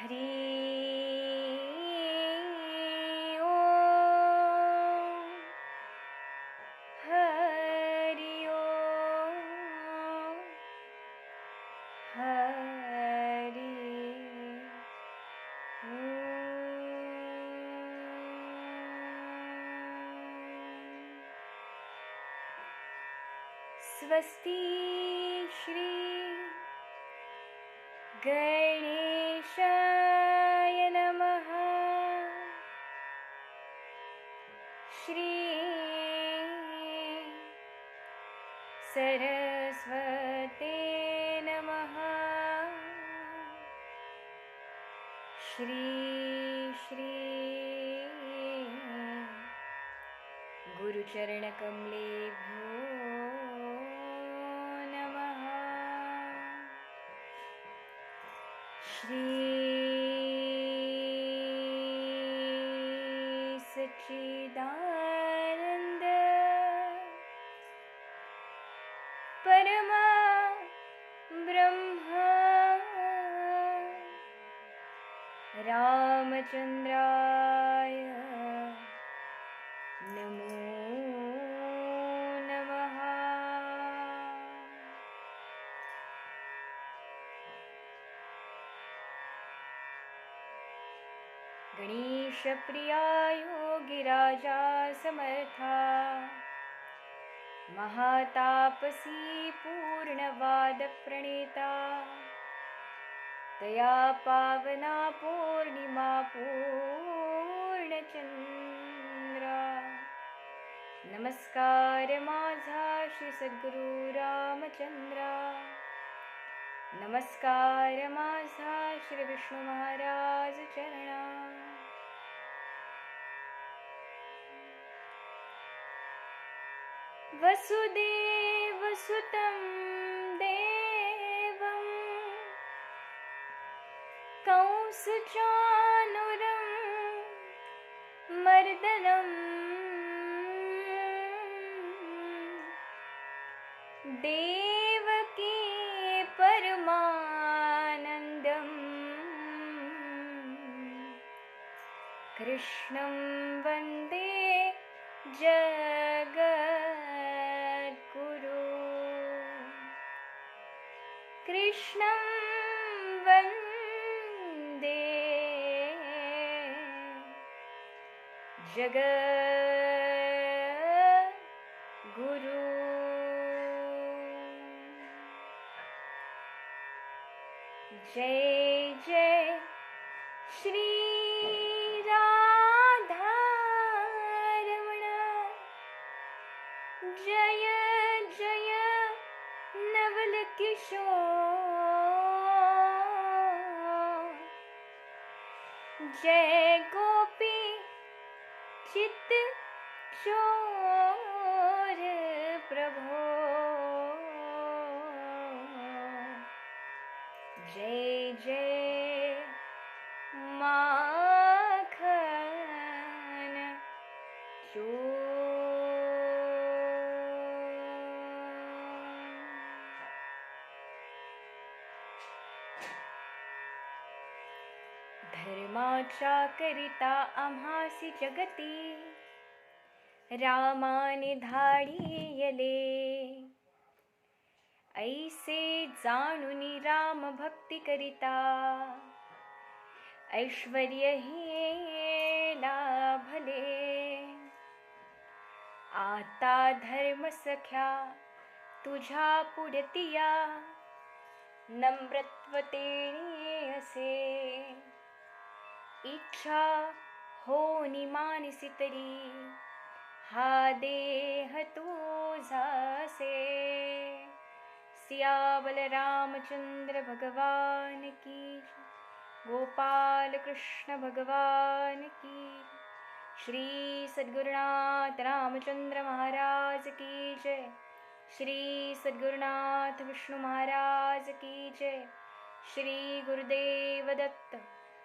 हरि ओम, हरि ओम, हरि ओम। स्वस्ति श्री गणेशाय नमः। श्री सरस्वते नमः। श्री श्री गुरुचरणकमलेभ्यो नमः। श्री सच्चिदानंद परम ब्रह्म रामचंद्राय नमो नमः। गणेश प्रिया योगिराजा समर्था महातापसी पूर्णवाद प्रणेता दया पावना पूर्णिमा पूर्णचंद्रा नमस्कार माझा श्री सद्गुरु रामचंद्रा। नमस्कार माझा श्री विष्णु महाराज चरणा। वसुदेव सुतं देवं कंसचाणूरं मर्दनं देवकी परमानन्दं कृष्णं वन्दे जगद्गुरु। कृष्णं वन्दे जगद्गुरु। जय जय श्री राधारमण। जय जय नवल किशोर। जय गोपी चित चोर प्रभो। जय जय माखन चोर। धर्माच्या करिता आम्हासी जगती रामाने धाडियले। ऐसे जाणुनी राम भक्ती करिता ऐश्वर्य हे लाभले। आता धर्म सख्या तुझ्या पुढतिया नम्रत्वतेने असे। इच्छा होनी मानसी तरी हा देह तुझासे। सियावल रामचंद्र भगवान की, गोपाल कृष्ण भगवान की, श्री सद्गुरुनाथ रामचंद्र महाराज की जय। श्री सद्गुरुनाथ विष्णु महाराज की जय। श्री गुरुदेव दत्त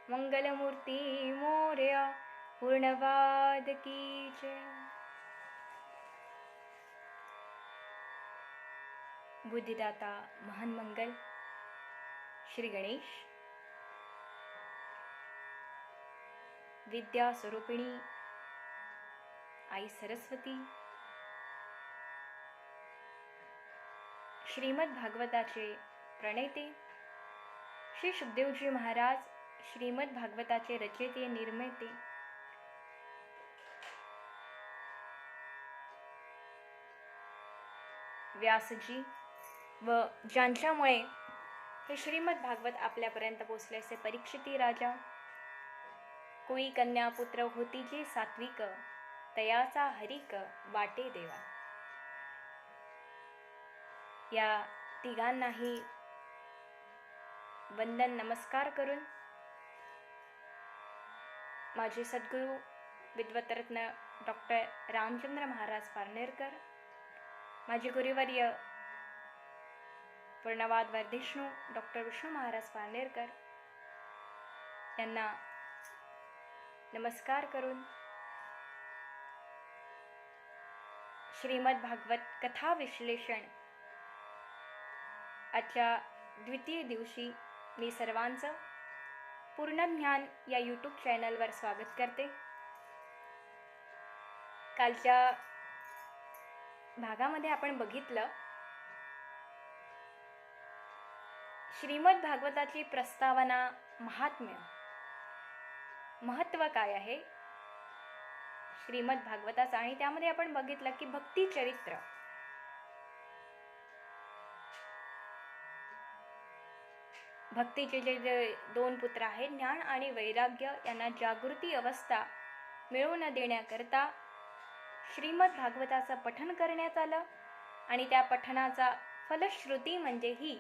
मंगलमूर्ति मोरया पूर्णवाद की जय। बुद्धिदाता महान मंगल श्री गणेश, विद्या स्वरूपिणी आई सरस्वती, श्रीमद भागवताचे प्रणेते श्री शुकदेवजी महाराज, श्रीमद भागवताचे रचयिते निर्माते, व्यासजी व ज्यांच्यामुळे हे श्रीमद भागवत आपल्यापर्यंत पोहोचले असे परीक्षिती राजा, कोई कन्या पुत्र होती जे सात्विक, तयाचा हरिक वाटे देवा. या तिघांनाही वंदन नमस्कार करून माझे सद्गुरू विद्वतरत्न डॉक्टर रामचंद्र महाराज पारनेरकर, माझे गुरुवर्य पूर्णवाद वर्धिष्णू डॉक्टर विष्णू महाराज पारनेरकर यांना नमस्कार करून श्रीमद भागवत कथा विश्लेषण आजच्या द्वितीय दिवशी मी सर्वांचं पूर्ण ज्ञान या यूट्यूब चॅनलवर स्वागत करते. कालच्या भागामध्ये आपण बघितलं श्रीमद भागवताची प्रस्तावना, महात्म्य, महत्त्व काय आहे श्रीमद भागवताचं, आणि त्यामध्ये आपण बघितलं की भक्ती चरित्र, भक्तीचे जे दोन पुत्र आहेत ज्ञान आणि वैराग्य, यांना जागृती अवस्था मिळवून देण्याकरता श्रीमद भागवताचं पठन करण्यात आलं. आणि त्या पठनाचा फलश्रुती म्हणजे ही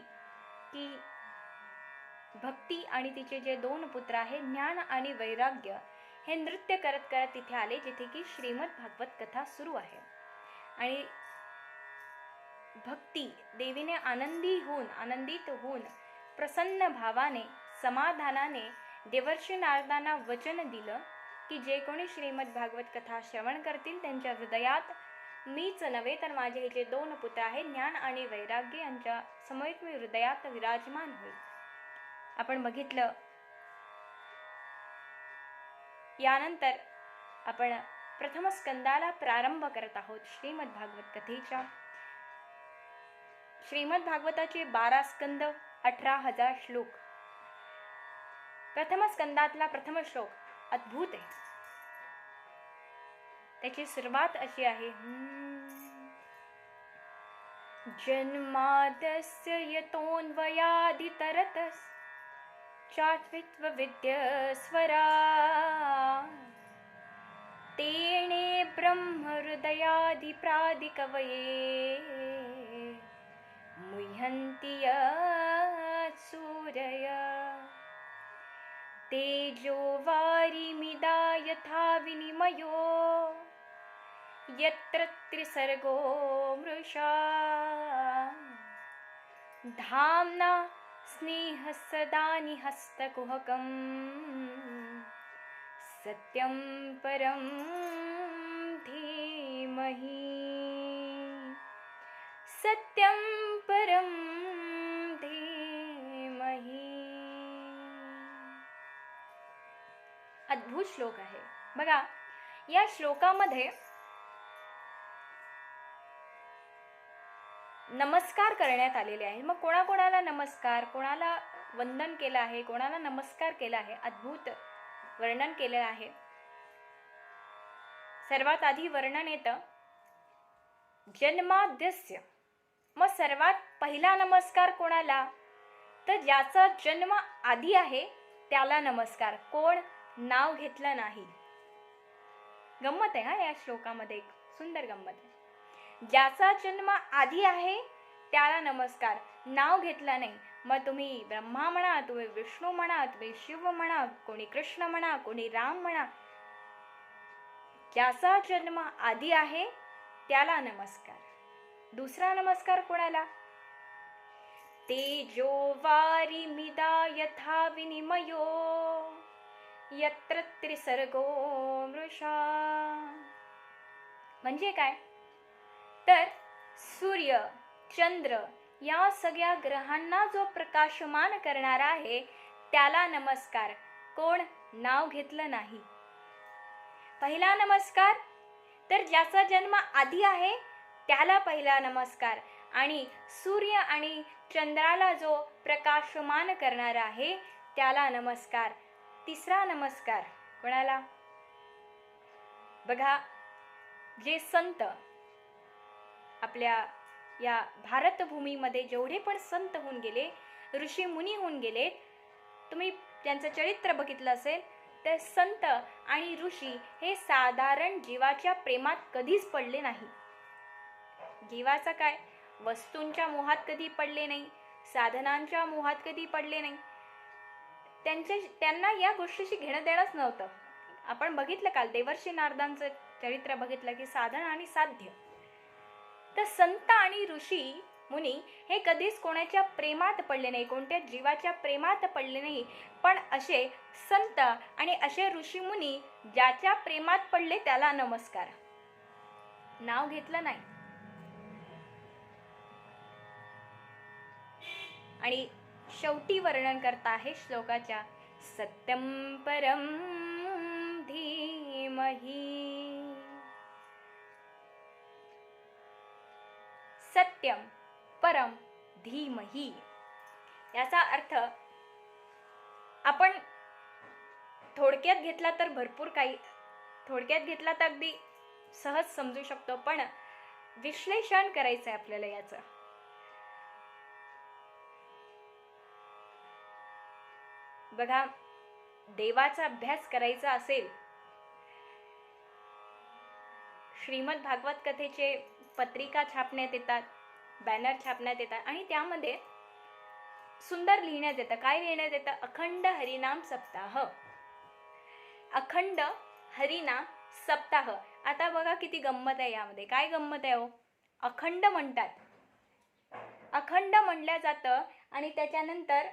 की भक्ती आणि तिचे जे दोन पुत्र आहेत ज्ञान आणि वैराग्य हे नृत्य करत करत तिथे आले, जिथे की श्रीमद भागवत कथा सुरू आहे. आणि भक्ती देवीने आनंदित होऊन प्रसन्न भावाने समाधानाने देवर्षी नारदांना वचन दिलं की जे कोणी श्रीमद भागवत कथा श्रवण करतील त्यांच्या हृदयात मीच नव्हे तर माझे हे जे दोन पुत्र आहेत ज्ञान आणि वैराग्य यांच्या समवेत मी हृदयात विराजमान होईल. आपण बघितलं. यानंतर आपण प्रथम स्कंदाला प्रारंभ करत आहोत श्रीमद भागवत कथेच्या. श्रीमद भागवताचे 12 स्कंद, 18,000 श्लोक. प्रथम स्कंदातला प्रथम श्लोक अद्भुत आहे. त्याची सुरुवात अशी आहे, जन्मादस्य यतोऽन्वयादितरतस् चात्वित्व विद्यस्वरा तेणे ब्रह्म हृदयादि प्रादिकवये मुह्यन्ति सूरय तेजो वारिमिदा यथा विनिमयो यत्र त्रिसर्गो मृषा धाम्ना स्नेह सदा निहस्तकुहकं सत्यं परं धीमहि सत्यं परं धीमहि. अद्भुत श्लोक आहे बघा. या श्लोकामध्ये नमस्कार करण्यात आलेले आहे. मग कोणाकोणाला नमस्कार, कोणाला वंदन केलं आहे, कोणाला नमस्कार केला आहे, अद्भुत वर्णन केलेलं आहे. सर्वात आधी वर्णन येतं जन्माद्यस्य. मग सर्वात पहिला नमस्कार कोणाला, तर ज्याचा जन्म आधी आहे त्याला नमस्कार. कोण, नाव घेतलं नाही. गंमत आहे हा या श्लोकामध्ये, एक सुंदर गंमत आहे. ज्याचा जन्म आधी आहे त्याला नमस्कार, नाव घेतलं नाही. मग तुम्ही ब्रह्मा म्हणा, तुम्ही विष्णू म्हणा, तुम्ही शिव म्हणा, कोणी कृष्ण म्हणा, कोणी राम म्हणा, ज्याचा जन्म आधी आहे त्याला नमस्कार. दुसरा नमस्कार कोणाला, तेजो वारिमिदा यथा विनिमयो यत्र त्रिसर्गो मृषा. म्हणजे काय, तर सूर्य, चंद्र या सगळ्या ग्रहांना जो प्रकाशमान करणारा आहे त्याला नमस्कार. कोण नाव घेतलं नाही. पहिला नमस्कार तर ज्याचा जन्म आधी आहे त्याला पहिला नमस्कार. आणि सूर्य आणि चंद्राला जो प्रकाशमान करणारा आहे त्याला नमस्कार. तिसरा नमस्कार कोणाला? बघा, जे संत आपल्या या भारतभूमीमध्ये जेवढे पण संत होऊन गेले, ऋषी मुनी होऊन गेले, तुम्ही त्यांचं चरित्र बघितलं असेल तर संत आणि ऋषी हे साधारण जीवाच्या प्रेमात कधीच पडले नाही. जीवाचा काय, वस्तूंच्या मोहात कधी पडले नाही, साधनांच्या मोहात कधी पडले नाही. त्यांना या गोष्टीशी घेणं देणंच नव्हतं. आपण बघितलं काल देवर्षी नारदांचं चरित्र बघितलं की साधन आणि साध्य. तर संत आणि ऋषी मुनी हे कधीच कोणाच्या प्रेमात पडले नाही, कोणत्या जीवाच्या प्रेमात पडले नाही. पण असे संत आणि असे ऋषी मुनी ज्याच्या प्रेमात पडले त्याला नमस्कार. नाव घेतलं नाही. आणि शेवटी वर्णन करता आहे श्लोकाच्या, सत्यम परम धीमहि. सत्यम परम धीमहि याचा अर्थ आपण थोडक्यात घेतला तर भरपूर काही, थोडक्यात घेतला तर अगदी सहज समजू शकतो, पण विश्लेषण करायचं आहे आपल्याला याचं. बघा, देवाचा अभ्यास करायचा असेल, श्रीमद भागवत कथेचे पत्रिका छापण्यात येतात, बॅनर छापण्यात येतात आणि त्यामध्ये सुंदर लिहिण्यात येतं. काय लिहिण्यात येतं? अखंड हरिनाम सप्ताह. अखंड हरिनाम सप्ताह. आता बघा किती गंमत आहे यामध्ये. काय गंमत आहे हो? अखंड म्हणतात, अखंड म्हणलं जातं आणि त्याच्यानंतर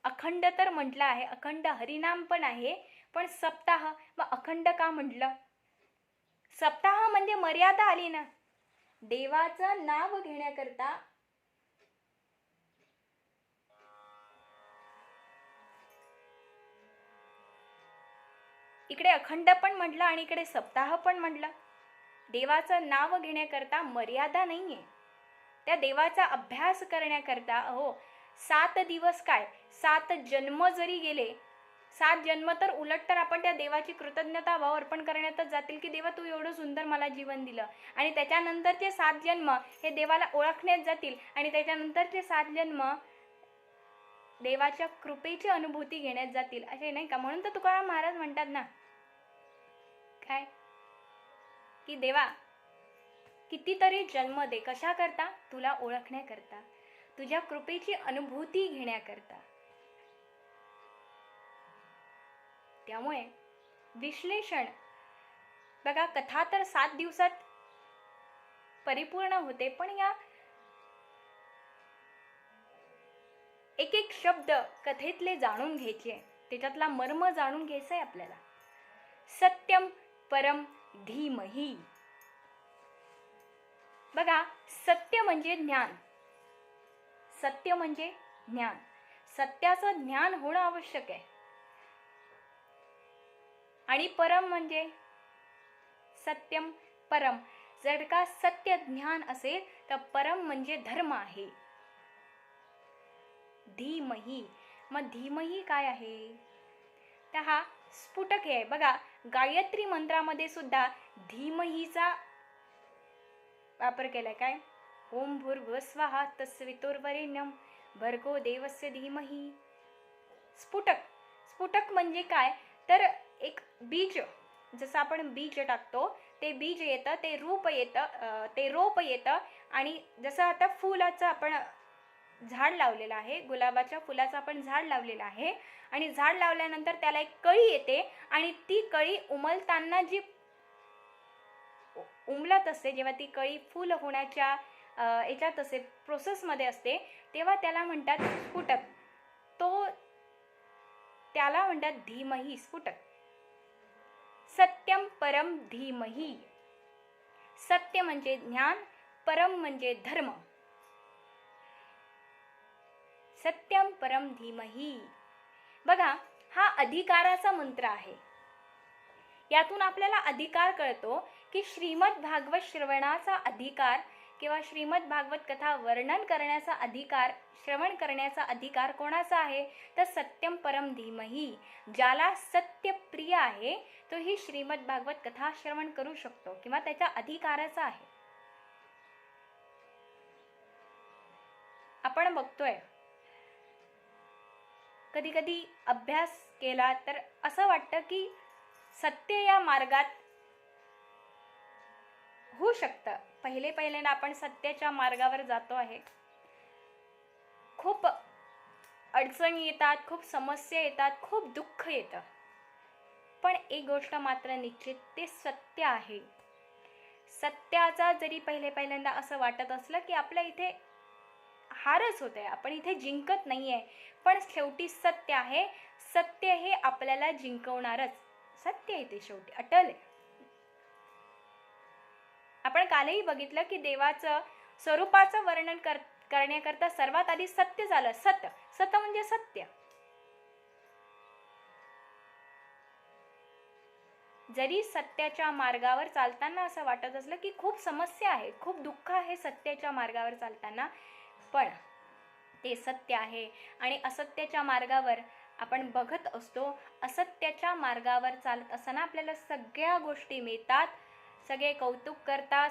अखंड तर म्हटलं आहे, अखंड हरिनाम पण आहे, पण सप्ताह. मग अखंड का म्हटलं? सप्ताह म्हणजे मर्यादा आली ना. देवाचं नाव घेण्याकरता इकडे अखंड पण म्हटलं आणि इकडे सप्ताह पण म्हटलं. देवाचं नाव घेण्याकरता मर्यादा नाहीये. त्या देवाचा अभ्यास करण्याकरता 7 दिवस काय, 7 जन्म जरी गेले, 7 जन्म तर उलट तर आपण त्या देवाची कृतज्ञता भाव अर्पण करण्यातच जातील की देवा तू एवढं सुंदर मला जीवन दिलं. आणि त्याच्यानंतरचे 7 जन्म हे देवाला ओळखण्यात जातील आणि त्याच्यानंतरचे 7 जन्म देवाच्या कृपेची अनुभूती घेण्यात जातील, असे नाही का? म्हणून तर तुकाराम महाराज म्हणतात ना काय, की देवा कितीतरी जन्म दे, कशा करता? तुला ओळखण्याकरता, तुझ्या कृपेची अनुभूती घेण्याकरता. त्यामुळे विश्लेषण बघा, कथा तर 7 दिवसात परिपूर्ण होते, पण या एक एक शब्द कथेतले जाणून घ्यायचे, त्याच्यातला मर्म जाणून घ्यायचा आहे आपल्याला. सत्यम परम धीमहि. बघा, सत्य म्हणजे ज्ञान. सत्य म्हणजे ज्ञान. सत्याचं ज्ञान होणं आवश्यक आहे. आणि परम म्हणजे सत्यम परम. जर का सत्य ज्ञान असेल तर परम म्हणजे धर्म आहे. धीमहि. मग धीमहि काय आहे? तर हा स्फुटक आहे. बघा, गायत्री मंत्रामध्ये सुद्धा धीमहिचा वापर केलाय. काय? ओम भूर्भुवस्वः तत्सवितुर्वरेण्यं भर्गो देवस्य धीमहि. स्फुटक. स्फुटक म्हणजे काय? तर एक बीज, जसं आपण बीज टाकतो ते बीज येतं, ते रूप येतं, ते रोप येतं. आणि जसं आता फुलाचं आपण झाड लावलेलं आहे, गुलाबाच्या फुलाचं आपण झाड लावलेलं आहे आणि झाड लावल्यानंतर त्याला एक कळी येते आणि ती कळी उमलताना जी उमलत असते, जेव्हा ती कळी फुल होण्याच्या याच्यात असते, प्रोसेसमध्ये असते, तेव्हा त्याला म्हणतात स्फुटक. त्याला म्हणतात धीमहि, स्फुटक. सत्यम परम धीमहि. सत्य म्हणजे ज्ञान, परम म्हणजे धर्म. सत्यम परम धीमहि. बघा, हा अधिकाराचा मंत्र आहे. यातून आपल्याला अधिकार कळतो की श्रीमद भागवत श्रवणाचा अधिकार किंवा श्रीमद भागवत कथा वर्णन करण्याचा अधिकार, श्रवण करण्याचा अधिकार कोणाचा आहे? तर सत्यम परम धीमहि. ज्याला सत्य प्रिय आहे तो ही श्रीमद भागवत कथा श्रवण करू शकतो किंवा त्याच्या अधिकाराचा आहे. आपण बघतोय कधी कधी अभ्यास केला तर असं वाटतं की सत्य या मार्गात होऊ शकतं. पहिल्यांदा आपण सत्याच्या मार्गावर जातो आहे. खूप अडचणी येतात, खूप समस्या येतात, खूप दुःख येतं. पण एक गोष्ट मात्र निश्चित, ते सत्य आहे. सत्याचा जरी पहिल्यांदा असं वाटत असलं की आपल्या इथे हारच होते, आपण इथे जिंकत नाहीये, पण शेवटी सत्य आहे. सत्य हे आपल्याला जिंकवणारच. सत्य आहे ते शेवटी अटल आहे. आपण कालही बघितलं की देवाचं स्वरूपाचं वर्णन करण्याकरता सर्वात आधी सत्य झालं. सत म्हणजे सत्य. जरी सत्याच्या मार्गावर चालताना असं वाटत असलं की खूप समस्या आहे, खूप दुःख आहे सत्याच्या मार्गावर चालताना, पण ते सत्य आहे. आणि असत्याच्या मार्गावर आपण बघत असतो, असत्याच्या मार्गावर चालत असताना आपल्याला सगळ्या गोष्टी मिळतात, सगळे कौतुक करतात,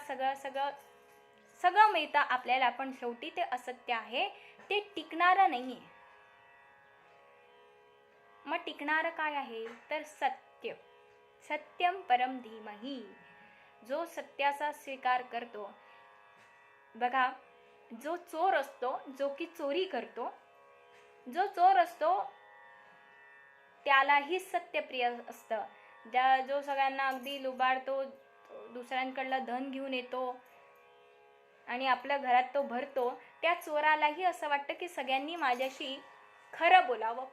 सगळं मिळतं आपल्याला, पण शेवटी ते असत्य आहे, ते टिकणारं नाहीये. मग टिकणारं काय आहे? तर सत्य. सत्यम परम धीमहि. जो सत्याचा स्वीकार करतो, बघा, जो चोर असतो, जो की चोरी करतो, जो चोर असतो त्यालाही सत्यप्रिय असतं. जो सगळ्यांना अगदी लुबाडतो, दुसऱ्यांकडलं धन घेऊन येतो आणि आपल्या घरात तो भरतो, त्या चोरालाही असं वाटतं की सगळ्यांनी माझ्याशी खरं बोलावं,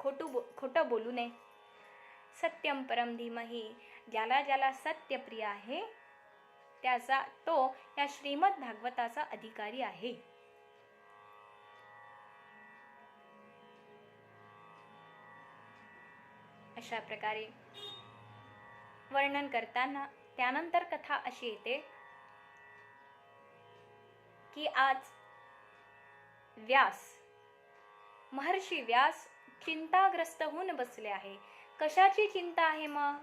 खोटं बोलू नये. सत्यम परम धीमहि. ज्याला सत्यप्रिय आहे तो या श्रीमद भागवताचा अधिकारी आहे. अशा प्रकारे वर्णन करताना त्यानंतर कथा अशी येते की आज महर्षी व्यास चिंताग्रस्त होऊन बसले आहे. कशाची चिंता आहे मग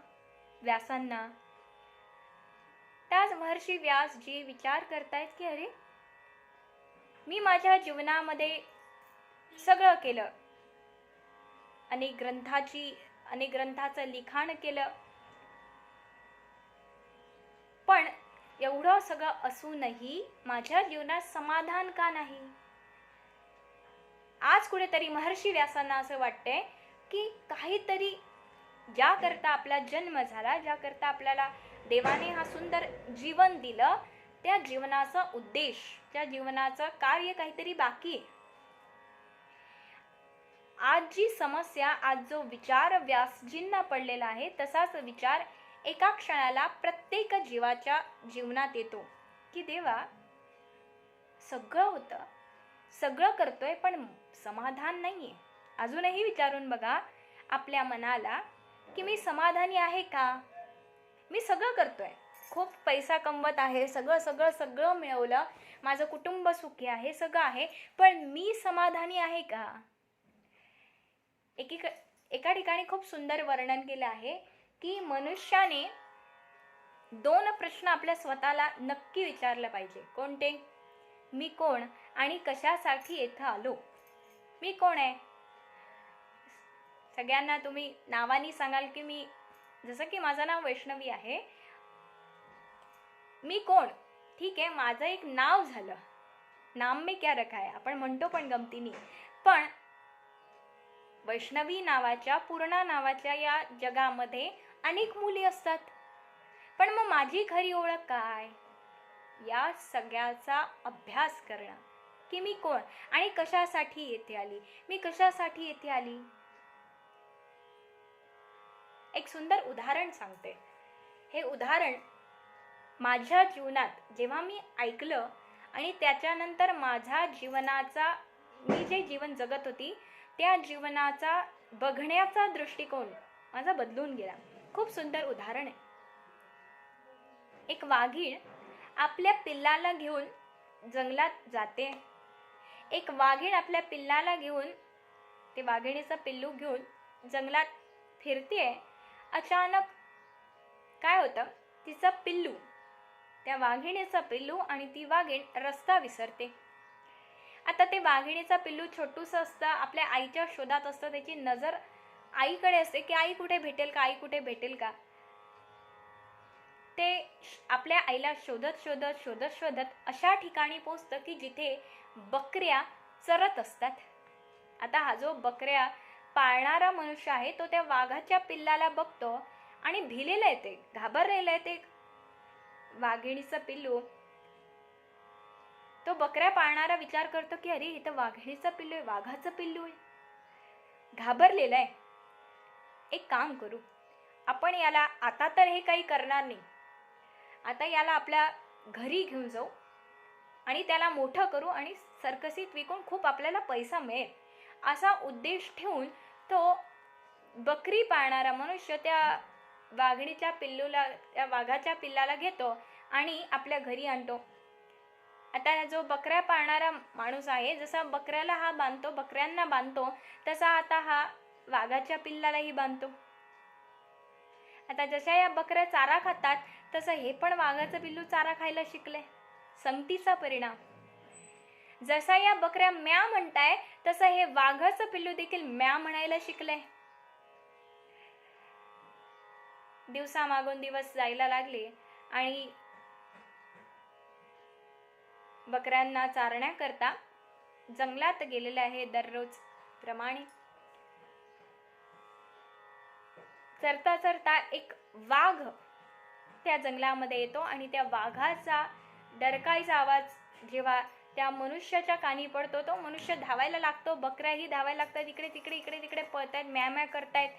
व्यासांना? त्याच महर्षी व्यास जी विचार करतायत की अरे, मी माझ्या जीवनामध्ये सगळं केलं, अनेक ग्रंथाचं लिखाण केलं, पण एवढं सगळं असूनही माझ्या जीवनात समाधान का नाही? आज कुठेतरी महर्षी व्यासांना असं वाटतंय की काहीतरी, ज्या करता आपला जन्म झाला, ज्या करता आपल्याला देवाने हा सुंदर जीवन दिलं, त्या जीवनाचा उद्देश, त्या जीवनाचं कार्य काहीतरी बाकी आहे. आज जी समस्या, आज जो विचार व्यासजींना पडलेला आहे, तसाच विचार एका क्षणाला प्रत्येक जीवाच्या जीवनात येतो की देवा, सगळं होतं, सगळं करतोय, पण समाधान नाहीये. अजूनही विचारून बघा आपल्या मनाला की मी समाधानी आहे का? मी सगळं करतोय, खूप पैसा कमवत आहे, सगळं मिळवलं, माझं कुटुंब सुखी आहे, सगळं आहे, पण मी समाधानी आहे का? एका ठिकाणी खूप सुंदर वर्णन केलं आहे की मनुष्याने 2 प्रश्न आपल्या स्वतःला नक्की विचारले पाहिजे. कोणते? मी कोण आणि कशासाठी येथे आलो? मी कोण आहे? सगळ्यांना तुम्ही नावानी सांगाल की मी, जसं की माझं नाव वैष्णवी आहे, मी कोण? ठीक आहे, माझं एक नाव झालं, नाम में क्या रखा है, आपण म्हणतो पण गमतीने, पण वैष्णवी नावाच्या, पूर्ण नावाच्या या जगामध्ये अनेक मुली असतात, पण मग माझी खरी ओळख काय? या सगळ्याचा अभ्यास करणं की मी कोण आणि कशासाठी येथे आली, मी कशासाठी येथे आली. एक सुंदर उदाहरण सांगते. हे उदाहरण माझ्या जीवनात जेव्हा मी ऐकलं आणि त्याच्यानंतर माझ्या जीवनाचा मी जे जीवन जगत होती त्या जीवनाचा बघण्याचा दृष्टिकोन माझा बदलून गेला. खूप सुंदर उदाहरण आहे. एक वाघीण आपल्या पिल्लाला घेऊन जंगलात जाते. एक वाघीण आपल्या पिल्लाला घेऊन, ते वाघिणीचं पिल्लू घेऊन जंगलात फिरतेय. अचानक काय होतं, तिचं पिल्लू, त्या वाघिणीचं पिल्लू आणि ती वाघीण रस्ता विसरते. आता ते वाघिणीचं पिल्लू छोटूसं असतं, आपल्या आईच्या शोधात असतं. त्याची नजर आईकडे असते की आई कुठे भेटेल का, आई कुठे भेटेल का. ते आपल्या आईला शोधत शोधत शोधत शोधत अशा ठिकाणी पोचतं की जिथे बकऱ्या चरत असतात. आता हा जो बकऱ्या पाळणारा मनुष्य आहे तो त्या वाघाच्या पिल्लाला बघतो आणि भिलेला आहे, ते घाबरलेलं आहे. ते वाघिणीचं पिल्लू, तो बकऱ्या पाळणारा विचार करतो की अरे हे तर वाघिणीचं पिल्लू आहे, वाघाचं पिल्लू आहे, घाबरलेलं आहे. एक काम करू, आपण याला आता तर हे काही करणार नाही, आता याला आपल्या घरी घेऊन जाऊ आणि त्याला मोठं करू आणि सर्कसीत विकून खूप आपल्याला पैसा मिळेल, असा उद्देश ठेवून तो बकरी पाळणारा मनुष्य त्या वाघिणीच्या पिल्लूला, त्या वाघाच्या पिल्लाला घेतो आणि आपल्या घरी आणतो. आता जो बकऱ्या पाळणारा माणूस आहे, जसा बकऱ्याला हा बांधतो, बकऱ्यांना बांधतो, तसा आता हा वाघाच्या पिल्लालाही बांधतो. आता जशा या बकऱ्या चारा खातात तसं हे पण वाघाचं पिल्लू चारा खायला शिकले. संगतीचा परिणाम. जसा या बकऱ्या म्या म्हणताय तसं हे वाघाचं पिल्लू देखील म्या म्हणायला शिकले. दिवसामागून दिवस जायला लागले आणि बकऱ्यांना चारण्याकरता जंगलात गेलेले आहे दररोज प्रमाणे. चरता चरता एक वाघ त्या जंगलामध्ये येतो आणि त्या वाघाचा डरकाईचा आवाज जेव्हा त्या मनुष्याच्या कानी पडतो, तो मनुष्य धावायला लागतो, बकऱ्याही धावायला लागतात, इकडे तिकडे इकडे तिकडे पळतायत, म्या म्या करतायत.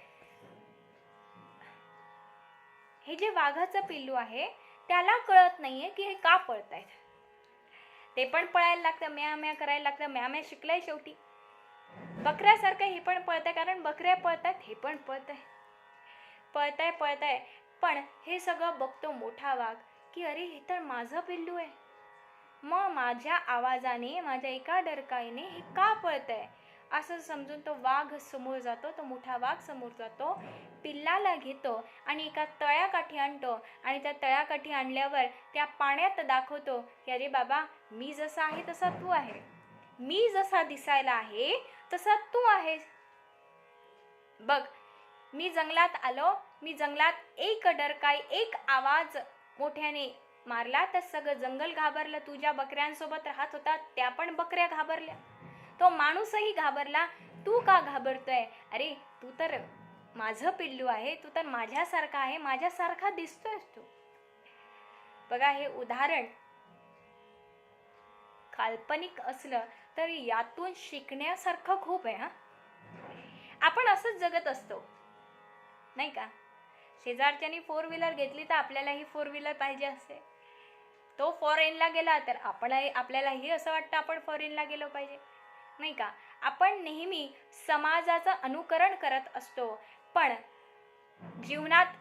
हे जे वाघाचं पिल्लू आहे त्याला कळत नाहीये की हे का पळतायत. ते पण पळायला लागतं, म्या म्या करायला लागतं, म्या म्या शिकलंय शेवटी. बकऱ्यासारखं हे पण पळतंय, कारण बकऱ्या पळतायत, हे पण पळतंय, पळताय पळताय. पण हे सगळं बघतो मोठा वाघ की अरे हे तर माझं पिल्लू आहे, मग माझ्या आवाजाने, माझ्या एका डरकाईने हे का पळतंय, असं समजून तो वाघ समोर जातो. तो मोठा वाघ समोर जातो, पिल्लाला घेतो आणि एका तळ्याकाठी आणतो आणि त्या तळ्याकाठी आणल्यावर त्या पाण्यात दाखवतो की अरे बाबा, मी जसा आहे तसा तू आहे, मी जसा दिसायला आहे तसा तू आहेस. बघ, मी जंगलात आलो, मी जंगलात एक डरकाई, एक आवाज मोठ्याने मारला तर सगळं जंगल घाबरलं. तू ज्या बकऱ्यांसोबत राहत होता त्या पण बकऱ्या घाबरल्या, तो माणूसही घाबरला. तू का घाबरतोय? अरे तू तर माझं पिल्लू आहे, तू तर माझ्यासारखा आहे, माझ्यासारखा दिसतोयस तू. बघा, हे उदाहरण काल्पनिक असलं तर यातून शिकण्यासारखं खूप आहे. आपण असंच जगत असतो नाही का. शेजारच्यानी 4 व्हीलर घेतली तर आपल्यालाही 4 व्हीलर पाहिजे असते. तो फॉरेनला गेला तर आपल्यालाही असं वाटतं आपण फॉरेनला गेलो पाहिजे नाही का. आपण नेहमी समाजाचं अनुकरण करत असतो, पण जीवनात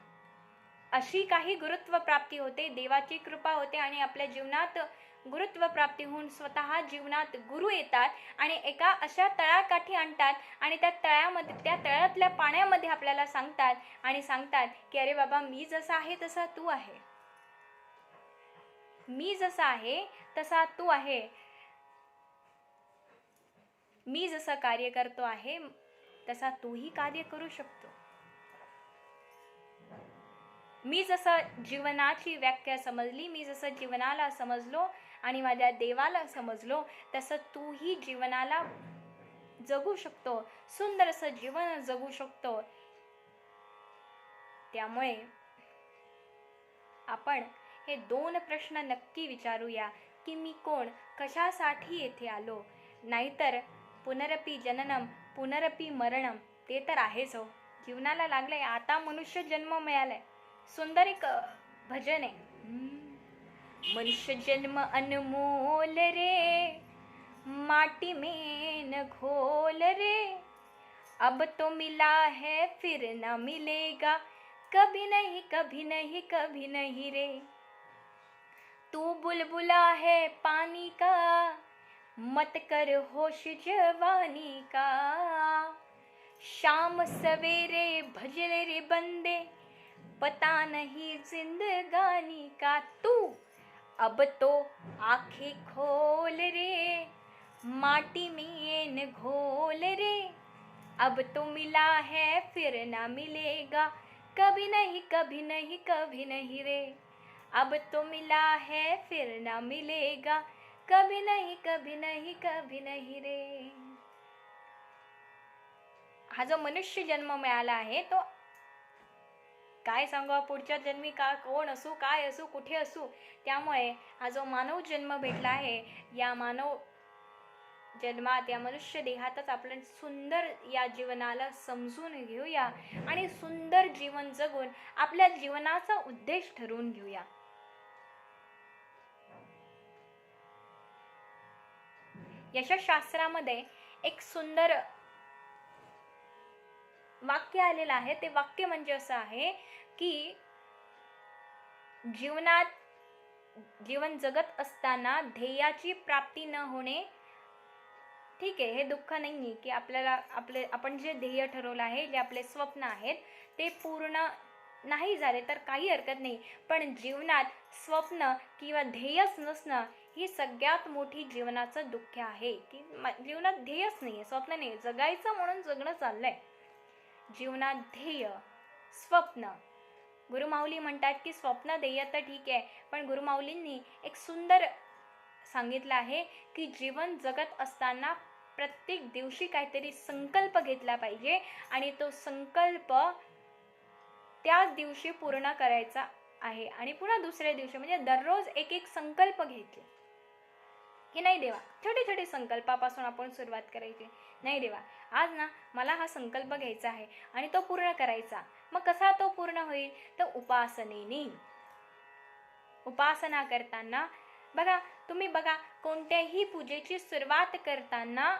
अशी काही गुरुत्व प्राप्ती होते, देवाची कृपा होते आणि आपल्या जीवनात गुरुत्व प्राप्ती होऊन स्वतः जीवनात गुरु येतात आणि एका अशा तळ्याकाठी आणतात आणि त्या तळ्यातल्या पाण्यामध्ये आपल्याला सांगतात की अरे बाबा, मी जसा आहे तसा तू आहे, मी जसा आहे तसा तू आहे, मी जसं कार्य करतो आहे तसा तूही कार्य करू शकतो. मी जसं जीवनाची व्याख्या समजली, मी जसं जीवनाला समजलो आणि माझ्या देवाला समजलो, तसं तूही जीवनाला जगू शकतो, सुंदर असं जीवन जगू शकतो. त्यामुळे आपण हे 2 प्रश्न नक्की विचारूया की मी कोण, कशासाठी येथे आलो. नाहीतर पुनरपि जननम पुनरपि मरणम ते तर आहेच हो. जीवनाला लागलंय, आता मनुष्य जन्म मिळालाय. सुंदर एक भजन आहे, मनुष्य जन्म अनमोल रे, माटी में न घोल रे, अब तो मिला है फिर न मिलेगा, कभी नहीं कभी नहीं कभी नहीं रे। तू बुलबुला है पानी का, मत कर होश जवानी का, शाम सवेरे भजले रे बंदे, पता नहीं जिंदगानी का। तू अब तो आंखें खोल रे, माटी में न घोल रे, अब तो मिला है फिर ना मिलेगा, कभी नहीं कभी नहीं कभी नहीं रे। अब तो मिला है फिर ना मिलेगा, कभी नहीं कभी नहीं कभी नाही रे। हा जो मनुष्य जन्म मिळाला आहे तो काय सांगू, पुढच्या जन्मी का कोण असू, काय असू, कुठे असू, त्यामुळे हा जो मानव जन्म भेटला आहे, या मानव जन्मात या मनुष्य देहातच आपण सुंदर या जीवनाला समजून घेऊया आणि सुंदर जीवन जगून आपल्या जीवनाचा उद्देश ठरवून घेऊया। यशशास्त्रामध्ये एक सुंदर वाक्य आलेलं आहे। ते वाक्य म्हणजे असं आहे की जीवन जगत असताना ध्येयाची प्राप्ती न होणे ठीक आहे, हे दुःख नाहीये की आपल्याला आपण जे ध्येय ठरवलं आहे, जे आपले स्वप्न आहेत ते पूर्ण नाही झाले तर काही हरकत नाही, पण जीवनात स्वप्न किंवा ध्येयच नसणं ही सगळ्यात मोठी जीवनाचं दुःख आहे की जीवनात ध्येयच नाहीये, स्वप्न नाही, जगायचं म्हणून जगणं चाललंय। जीवनात ध्येय, स्वप्न, गुरुमाऊली म्हणतात की स्वप्न ध्येय तर ठीक आहे, पण गुरुमाऊलींनी एक सुंदर सांगितलं आहे की जीवन जगत असताना प्रत्येक दिवशी काहीतरी संकल्प घेतला पाहिजे आणि तो संकल्प त्याच दिवशी पूर्ण करायचा आहे आणि पुन्हा दुसऱ्या दिवशी म्हणजे दररोज एक एक संकल्प घ्यायचे की नाही देवा, छोटे छोटे संकल्पापासून आपण सुरुवात करायची। नाही देवा, आज ना मला हा संकल्प घ्यायचा आहे आणि तो पूर्ण करायचा। मग कसा तो पूर्ण होईल, तर उपासनेने। उपासना करताना बघा, तुम्ही बघा कोणत्याही पूजेची सुरुवात करताना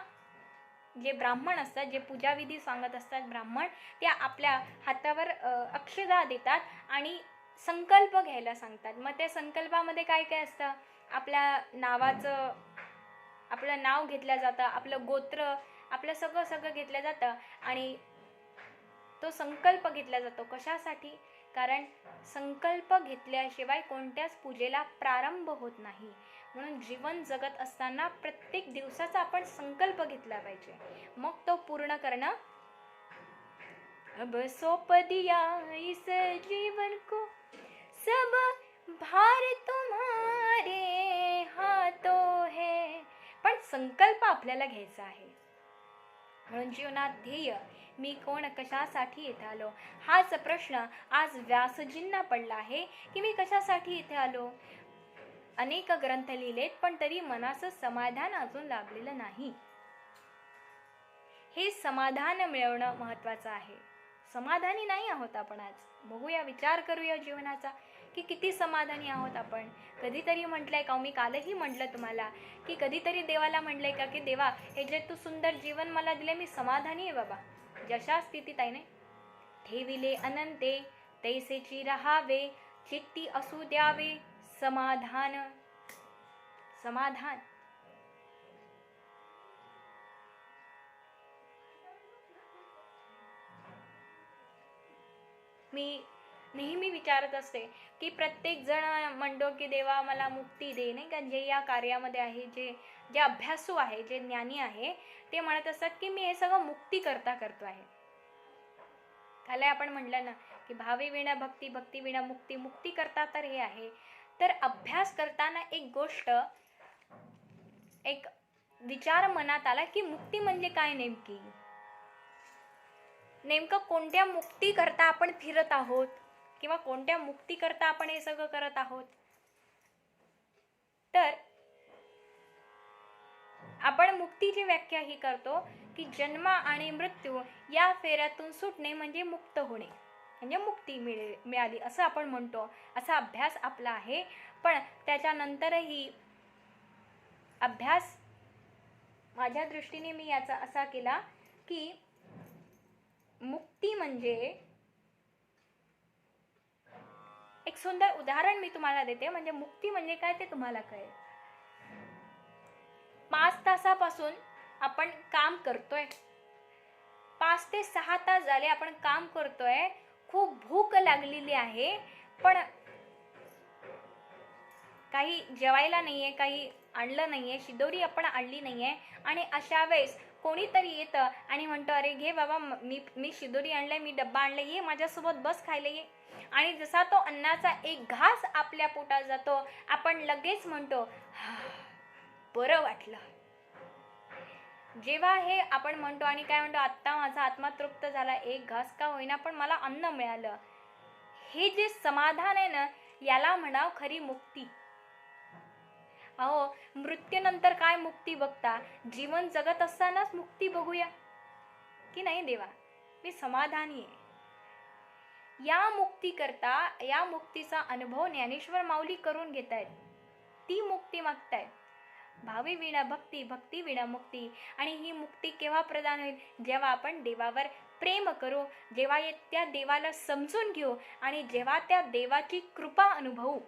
जे ब्राह्मण असतात, जे पूजाविधी सांगत असतात ब्राह्मण, ते आपल्या हातावर अक्षदा देतात आणि संकल्प घ्यायला सांगतात। मग त्या संकल्पामध्ये काय काय असतं, आपल्या नावाचं, आपलं नाव घेतलं जातं, आपलं गोत्र, आपलं सगळं घेतलं जातं आणि तो संकल्प घेतला जातो। कशासाठी, कारण संकल्प घेतल्याशिवाय कोणत्याच पूजेला प्रारंभ होत नाही। म्हणून जीवन जगत असताना प्रत्येक दिवसाचा आपण संकल्प घेतला पाहिजे, मग तो पूर्ण करणं। अब सौंप दिया इस जीवन को, सब भार तुम्हारे हाथों है, पण संकल्प आपल्याला घ्यायचा आहे। म्हणून जीवनात ध्येय, मी कोण, कशासाठी इथे आलो, हाच प्रश्न आज व्यासजींना पडला आहे की मी कशासाठी इथे आलो। अनेक ग्रंथ लिहिलेत पण तरी मनाचं समाधान अजून लाभलेलं नाही। हे समाधान मिळवणं महत्वाचं आहे। समाधानी नाही आहोत आपण आज, बघूया, विचार करूया जीवनाचा की किती समाधानी आहोत आपण। कधीतरी म्हटलंय का, मी कालही म्हटलं तुम्हाला की कधीतरी देवाला म्हटलंय का की देवा, हे जे तू सुंदर जीवन मला दिले, मी समाधानी आहे बाबा, जशा स्थितीत आहे ना। ठेविले अनंते तैसेची राहावे, चित्ती असू द्यावे समाधान। समाधान मी नेहमी विचारत असते की प्रत्येक जण म्हणतो की देवा मला मुक्ती दे, नाही का, जे या कार्यामध्ये आहे, जे अभ्यासू आहे, जे ज्ञानी आहे, ते म्हणत असतात की मी हे सगळं मुक्ती करता करतो आहे। खाली आपण म्हटलं ना की भावे विना भक्ती, भक्ती विना मुक्ती, मुक्ती करता तर हे आहे। तर अभ्यास करताना एक गोष्ट, एक विचार मनात आला की मुक्ती म्हणजे काय, नेमकं कोणत्या मुक्ती करता आपण फिरत आहोत किंवा कोणत्या मुक्ती करता आपण हे सगळं करत आहोत। तर आपण मुक्तीची व्याख्या ही करतो की जन्म आणि मृत्यू या फेऱ्यातून सुटणे म्हणजे मुक्त होणे, म्हणजे मुक्ती मिळाली असं आपण म्हणतो, असा अभ्यास आपला आहे। पण त्याच्यानंतरही अभ्यास माझ्या दृष्टीने मी याचा असा केला की मुक्ती म्हणजे, एक सुंदर उदाहरण मी तुम्हाला देते, म्हणजे मुक्ती म्हणजे काय ते तुम्हाला कळेल. 5 तासापासून आपण काम करतोय, 5 ते 6 तास झाले आपण काम करतोय, खूप भूक लागलेली आहे, पण काही जेवायला नाहीये, काही आणलं नाहीये, शिदोरी आपण आणली नाहीये, आणि अशा वेळेस कोणीतरी येतं आणि म्हणतो, अरे घे बाबा, मी शिदोरी आणलंय, मी डब्बा आणलाय, ये माझ्यासोबत बस खायला ये. आणि जसा तो अन्नाचा एक घास आपल्या पोटात जातो, आपण लगेच म्हणतो, बरं वाटलं. जेव्हा हे आपण म्हणतो आणि काय म्हणतो, आत्ता माझा आत्मा तृप्त झाला, एक घास का होईना पण मला अन्न मिळालं, हे जे समाधान आहे ना, याला म्हणाव खरी मुक्ती. अहो, मृत्यूनंतर काय मुक्ती बघता, जीवन जगत असतानाच मुक्ती बघूया की नाही देवा. मी समाधानी आहे. या मुक्ती करता, या मुक्तीचा अनुभव ज्ञानेश्वर माऊली करून घेतायत. ती मुक्ती मागतायत. भावी विना भक्ती, भक्ती विना मुक्ती. आणि ही मुक्ती केव्हा प्रदान होईल, जेव्हा आपण देवावर प्रेम करू, जेव्हा त्या देवाला समजून घेऊ, आणि जेव्हा त्या देवाची कृपा अनुभवू.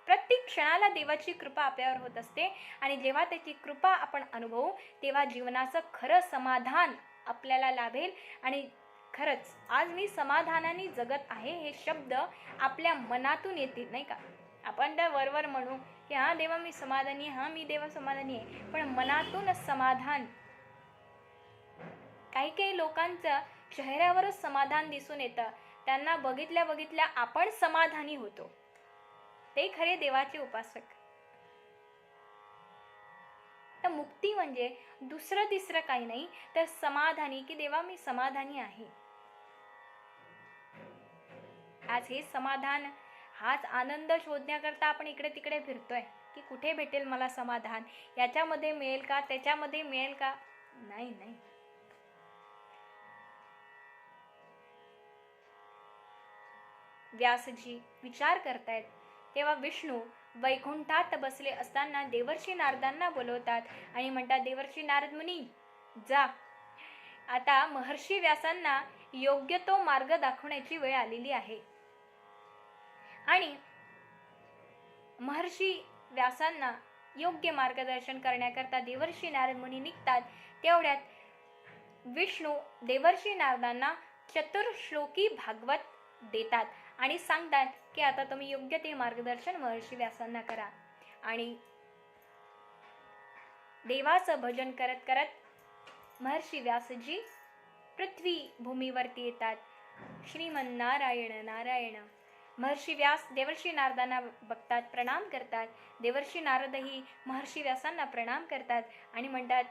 प्रत्येक क्षणाला देवाची कृपा आपल्यावर होत असते, आणि जेव्हा त्याची कृपा आपण अनुभवू, तेव्हा जीवनाचं खरं समाधान आपल्याला लाभेल. आणि खरंच आज मी समाधानाने जगत आहे, हे शब्द आपल्या मनातून येतील, नाही का. आपण त्या वरवर म्हणू की हा देवा मी समाधानी आहे, हा मी देवा समाधानी आहे, पण मनातून समाधान. काही काही लोकांचं चेहऱ्यावरच समाधान दिसून येतं, त्यांना बघितल्या बघितल्या आपण समाधानी होतो. ते खरे देवाचे उपासक. तर मुक्ती म्हणजे दुसरं तिसरं काही नाही, तर समाधानी, की देवा मी समाधानी आहे. आज हे समाधान, हाच आनंद शोधण्याकरता आपण इकडे तिकडे फिरतोय की कुठे भेटेल मला समाधान, याच्यामध्ये मिळेल का, त्याच्यामध्ये मिळेल का. नाही नाही. व्यासजी विचार करतायत, तेव्हा विष्णू वैकुंठात बसले असताना देवर्षी नारदांना बोलवतात आणि म्हणतात, देवर्षी नारद मुनी जा, आता महर्षी व्यासांना योग्य तो मार्ग दाखवण्याची वेळ आलेली आहे. आणि महर्षी व्यासांना योग्य मार्गदर्शन करण्याकरता देवर्षी नारद मुनी निघतात. तेवढ्यात विष्णू देवर्षी नारदांना चतुर्श्लोकी भागवत देतात आणि सांगतात की आता तुम्ही योग्य ते मार्गदर्शन महर्षी व्यासांना करा. आणि देवाचं भजन करत करत महर्षी व्यासजी पृथ्वी भूमीवरती येतात. श्रीमन्नारायण नारायण. महर्षी व्यास देवर्षी नारदांना बघतात, प्रणाम करतात. देवर्षी नारदही महर्षी व्यासांना प्रणाम करतात आणि म्हणतात,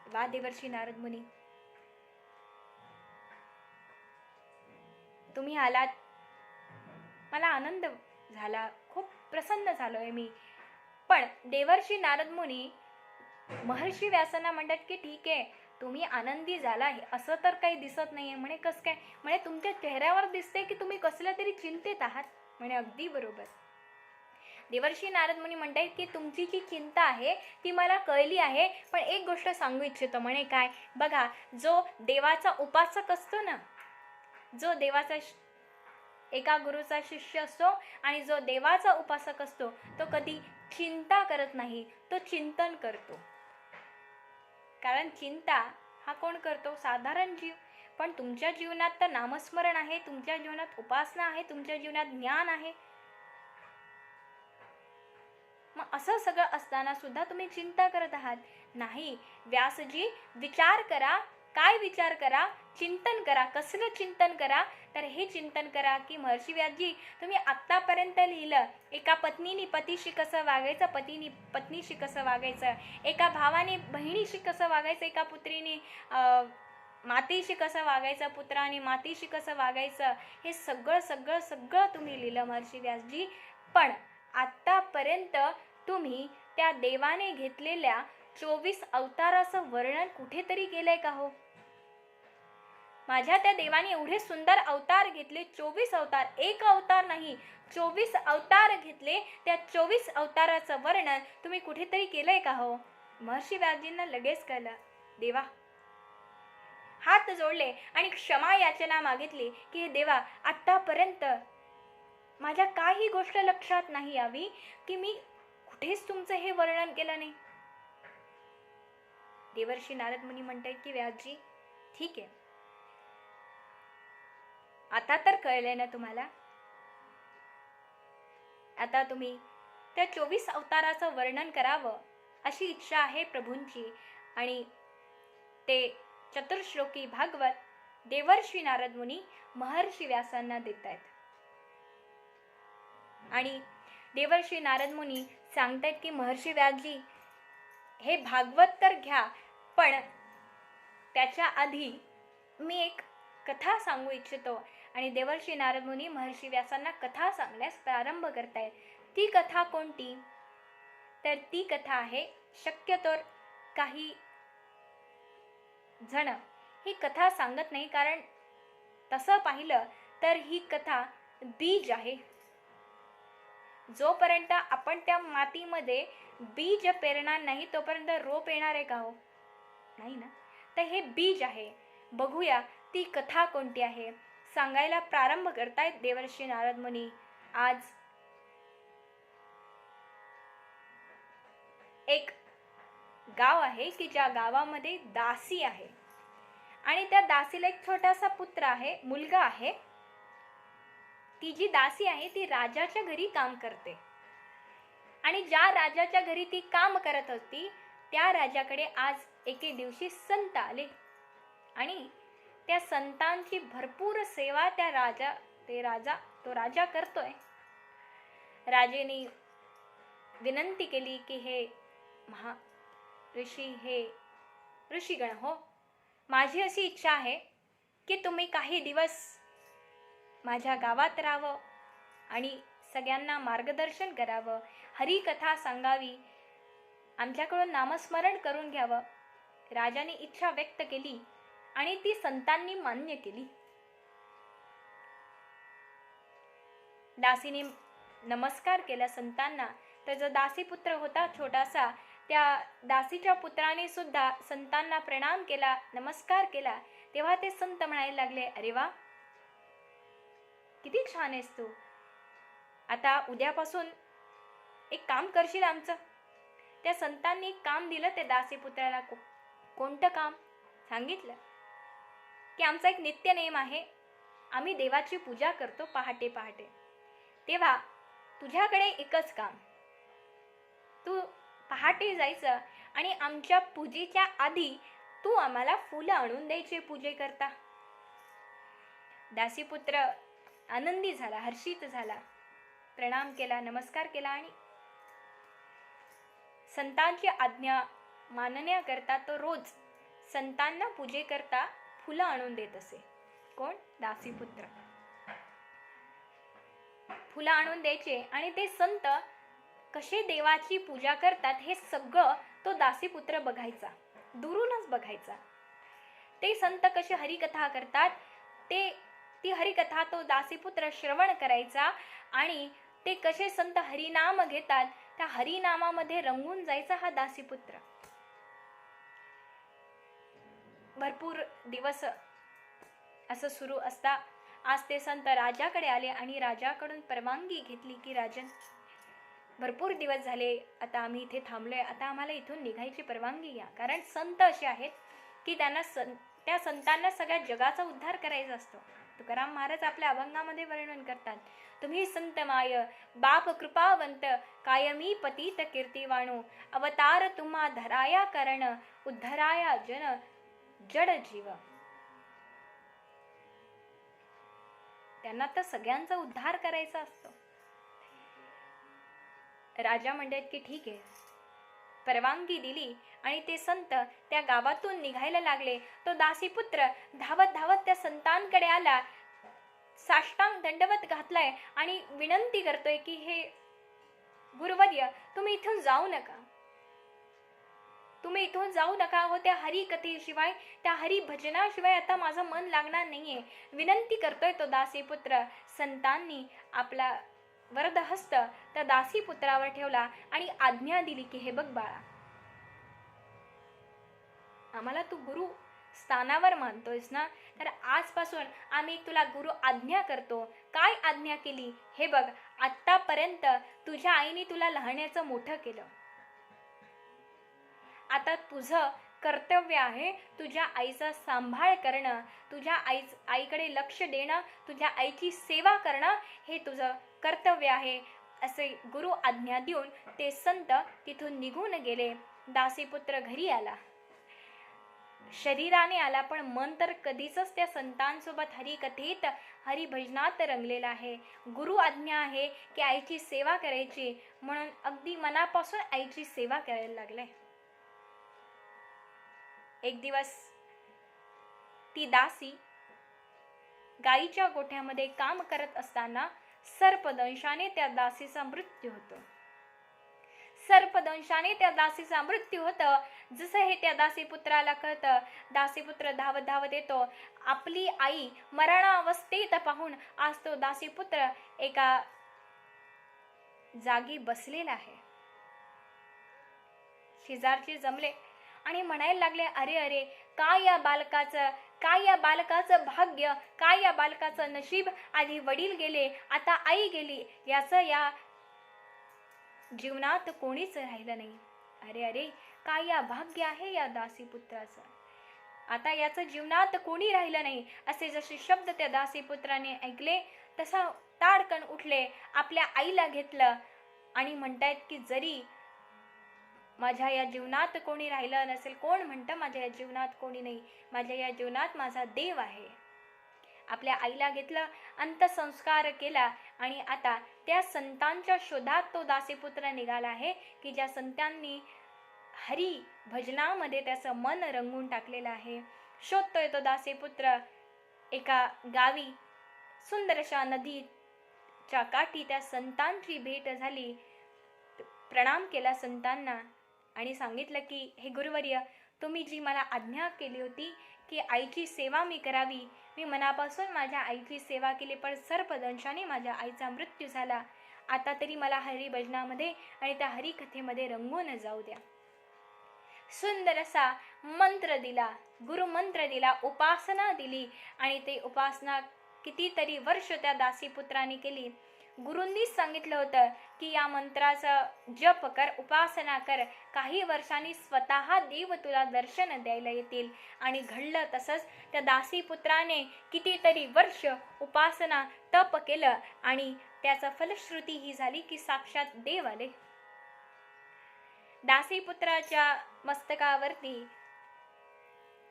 वा देवर्षी नारद मुनी, तुम्ही आलात, मला आनंद झाला, खूप प्रसन्न झालोय मी. पण देवर्षी नारद मुनी महर्षी व्यासांना म्हणतात की ठीक आहे, तुम्ही आनंदी झाला असं तर काही दिसत नाहीये. म्हणे कस काय? म्हणे तुमच्या चेहऱ्यावर दिसते की तुम्ही कसल्या तरी चिंतेत आहात. म्हणे अगदी बरोबर. देवर्षी नारद मुनी म्हणतात की तुमची जी चिंता आहे ती मला कळली आहे, पण एक गोष्ट सांगू इच्छितो. म्हणे काय? बघा, जो देवाचा उपासक असतो ना, जो देवाचा एका गुरुचा शिष्य असतो आणि जो देवाचा उपासक असतो, तो कधी चिंता करत नाही, तो चिंतन करतो. कारण चिंता हा कोण करतो? साधारण जीव. पण तुमच्या जीवनात तर नामस्मरण आहे, तुमच्या जीवनात उपासना आहे, तुमच्या जीवनात ज्ञान आहे. मग असं सगळं असताना सुद्धा तुम्ही चिंता करत आहात. नाही, व्यासजी विचार करा. काय विचार करा? चिंतन करा. कसलं चिंतन करा? तर हे चिंतन करा की महर्षी व्यासजी, तुम्ही आत्तापर्यंत लिहिलं, एका पत्नीने पतीशी कसं वागायचं, पतीने पत्नीशी कसं वागायचं, एका भावाने बहिणीशी कसं वागायचं, एका पुत्रीने मातेशी कसं वागायचं, पुत्राने मातेशी कसं वागायचं, हे सगळं सगळं सगळं तुम्ही लिहिलं महर्षी व्यासजी. पण आत्तापर्यंत तुम्ही त्या देवाने घेतलेल्या 24 अवताराचं वर्णन कुठेतरी केलंय का हो? माझ्या त्या देवाने एवढे सुंदर अवतार घेतले, 24 अवतार, एक अवतार नाही, 24 अवतार घेतले. त्या 24 अवताराचं वर्णन तुम्ही कुठेतरी केलंय का हो? महर्षी व्यासजींना लगेच कळलं, देवा, हात जोडले आणि क्षमा याचना मागितली की हे देवा, आतापर्यंत माझ्या काही गोष्ट लक्षात नाही यावी की मी कुठेच तुमचं हे वर्णन केलं नाही. देवर्षी नारद मुनी म्हणतात की व्यासजी, ठीक आहे, आता तर कळलंय ना तुम्हाला. आता तुम्ही त्या 24 अवताराचं वर्णन करावं अशी इच्छा आहे प्रभूंची. आणि ते चतुर्श्लोकी भागवत देवर्षी नारद मुनी महर्षी व्यासांना देत आहेत. आणि देवर्षी नारद मुनी सांगतायत की महर्षी व्यासजी, हे भागवत तर घ्या, पण त्याच्या आधी मी एक कथा सांगू इच्छितो. आणि देवर्षी नारद मुनी महर्षी व्यासांना कथा सांगण्यास प्रारंभ करतायत. ती कथा कोणती? तर ती कथा आहे, शक्यतोर काही जण ही कथा सांगत नाही, कारण तसं पाहिलं तर ही कथा बीज आहे. जोपर्यंत आपण त्या मातीमध्ये बीज पेरणार नाही तोपर्यंत रोप येणार आहे का हो? नाही ना. तर हे बीज आहे. बघूया ती कथा कोणती आहे. सांगायला प्रारंभ करतायत देवर्षी नारद मुनी. आज एक गाव आहे की ज्या गावामध्ये दासी आहे आणि त्या दासीला एक छोटासा पुत्र आहे, मुलगा आहे. ती जी दासी आहे ती राजाच्या घरी काम करते. आणि ज्या राजाच्या घरी ती काम करत होती त्या राजाकडे आज एके दिवशी संत आले आणि त्या संतांची भरपूर सेवा तो राजा करतोय. राजेने विनंती केली की हे ऋषीगण हो, माझी अशी इच्छा आहे की तुम्ही काही दिवस माझ्या गावात राहावं आणि सगळ्यांना मार्गदर्शन करावं, हरिकथा सांगावी, आमच्याकडून नामस्मरण करून घ्यावं. राजाने इच्छा व्यक्त केली आणि ती संतांनी मान्य केली. दासीने नमस्कार केला संतांना. तर जो दासीपुत्र होता छोटासा, त्या दासीच्या पुत्राने सुद्धा संतांना प्रणाम केला, नमस्कार केला. तेव्हा ते संत म्हणायला लागले, अरे वा, किती छान आहेस तू. आता उद्यापासून एक काम करशील आमचं? त्या संतांनी एक काम दिलं त्या दासीपुत्राला. कोणतं काम? सांगितलं की आमचा एक नित्य नेम आहे, आम्ही देवाची पूजा करतो पहाटे पहाटे. तेव्हा तुझ्याकडे एकच काम, तू पहाटे जायचं आणि आमच्या पूजेच्या आधी तू आम्हाला फुलं आणून द्यायचे पूजेकरता. दासीपुत्र आनंदी झाला, हर्षित झाला, प्रणाम केला, नमस्कार केला आणि संतांची आज्ञा मानण्याकरता तो रोज संतांना पूजेकरता फुलं आणून देत असे. कोण? दासीपुत्र. फुलं आणून द्यायचे आणि ते संत कसे देवाची पूजा करतात हे सगळं तो दासीपुत्र बघायचा, दुरूनच बघायचा. ते संत कसे हरिकथा करतात ती हरिकथा तो दासीपुत्र श्रवण करायचा आणि ते कसे संत हरिनाम घेतात त्या हरिनामामध्ये रंगून जायचा हा दासीपुत्र. भरपूर दिवस असं सुरू असता आज ते संत राजाकडे आले आणि राजाकडून परवानगी घेतली की राजन, भरपूर दिवस झाले आता आम्ही इथे थांबलोय, आता आम्हाला इथून निघायची परवानगी घ्या. कारण संत असे आहेत की त्यांना त्या संतांना सगळ्या जगाचा उद्धार करायचा असतो. तुकाराम महाराज आपल्या अभंगामध्ये वर्णन करतात, तुम्ही संत माय बाप कृपावंत, कायमी पतित कीर्तिवाणू, अवतार तुम्हा धराया करण, उद्धराया जड जीव. त्यांना तर सगळ्यांचा उद्धार करायचा असतो. राजा म्हणतात की ठीक आहे, परवानगी दिली आणि ते संत त्या गावातून निघायला लागले. तो दासीपुत्र धावत धावत त्या संतांकडे आला, साष्टांग दंडवत घातलाय आणि विनंती करतोय की हे गुरुवर्य, तुम्ही इथून जाऊ नका, तुम्ही इथून जाऊ नका. हो, त्या हरिकथेशिवाय, त्या हरिभजनाशिवाय आता माझं मन लागणार नाहीये. विनंती करतोय तो दासीपुत्र. संतांनी आपला वरदहस्त त्या दासीपुत्रावर ठेवला आणि आज्ञा दिली की हे बघ बाळा, आम्हाला तू गुरु स्थानावर मानतोयस ना, तर आजपासून आम्ही तुला गुरु आज्ञा करतो. काय आज्ञा केली हे बघ. आतापर्यंत तुझ्या आईने तुला लहानाचं मोठं केलं. आता तुझं कर्तव्य आहे तुझ्या आईचा सांभाळ करणं, तुझ्या आईकडे लक्ष देणं, तुझ्या आईची सेवा करणं हे तुझं कर्तव्य आहे, असे गुरु आज्ञा देऊन ते संत तिथून निघून गेले. दासीपुत्र घरी आला, शरीराने आला, पण मन तर कधीच त्या संतांसोबत हरिकथेत हरिभजनात रंगलेला आहे. गुरु आज्ञा आहे की आईची सेवा करायची, म्हणून अगदी मनापासून आईची सेवा करायला लागले. एक दिवस ती दासी गाईच्या गोठ्यामध्ये काम करत असताना सर्पदंशाने त्या दासीचा मृत्यू होतो. सर्पदंशाने त्या दासीचा मृत्यू होतं. जसं हे त्या दासीपुत्राला कळतं, दासीपुत्र धावत धावत येतो. आपली आई मरणावस्थेत पाहून आज तो दासीपुत्र एका जागी बसलेला आहे. शेजारचे जमले आणि म्हणायला लागले, अरे अरे, काय या बालकाचं भाग्य, काय या बालकाचं नशीब. आधी वडील गेले, आता आई गेली, याचं या जीवनात कोणीच राहिलं नाही. अरे अरे, काय या भाग्य आहे या दासीपुत्राचं, आता याचं जीवनात कोणी राहिलं नाही. असे जसे शब्द त्या दासीपुत्राने ऐकले तसा ताडकन उठले, आपल्या आईला घेतलं आणि म्हणतायत की जरी माझ्या या जीवनात कोणी राहिलं नसेल, कोण म्हणतं माझ्या या जीवनात कोणी नाही, माझ्या या जीवनात माझा देव आहे. आपल्या आईला घेतलं, अंत्यसंस्कार केला आणि आता त्या संतांच्या शोधात तो दासीपुत्र निघाला आहे की ज्या संतांनी हरी भजनामध्ये त्याचं मन रंगून टाकलेलं आहे. शोधतोय तो दासीपुत्र. एका गावी सुंदरशा नदीच्या काठी त्या संतांची भेट झाली. प्रणाम केला संतांना आणि सांगितलं की हे गुरुवर्य, तुम्ही जी मला आज्ञा केली होती की आईची सेवा मी करावी, मी मनापासून माझ्या आईची सेवा केली, पण सर्पदंशाने माझ्या आईचा मृत्यू झाला. आता तरी मला हरिभजनामध्ये आणि त्या हरिकथेमध्ये रंगून जाऊ द्या. सुंदर असा मंत्र दिला, गुरुमंत्र दिला, उपासना दिली आणि ते उपासना कितीतरी वर्ष त्या दासीपुत्राने केली. गुरूंनीच सांगितलं होतं की या मंत्राचा जप कर, उपासना कर, काही वर्षांनी स्वतः देव तुला दर्शन द्यायला येतील. आणि घडलं तसंच. त्या दासीपुत्राने कितीतरी वर्ष उपासना तप केलं आणि त्याचा फलश्रुती ही झाली की साक्षात देव आले. दासीपुत्राच्या मस्तकावरती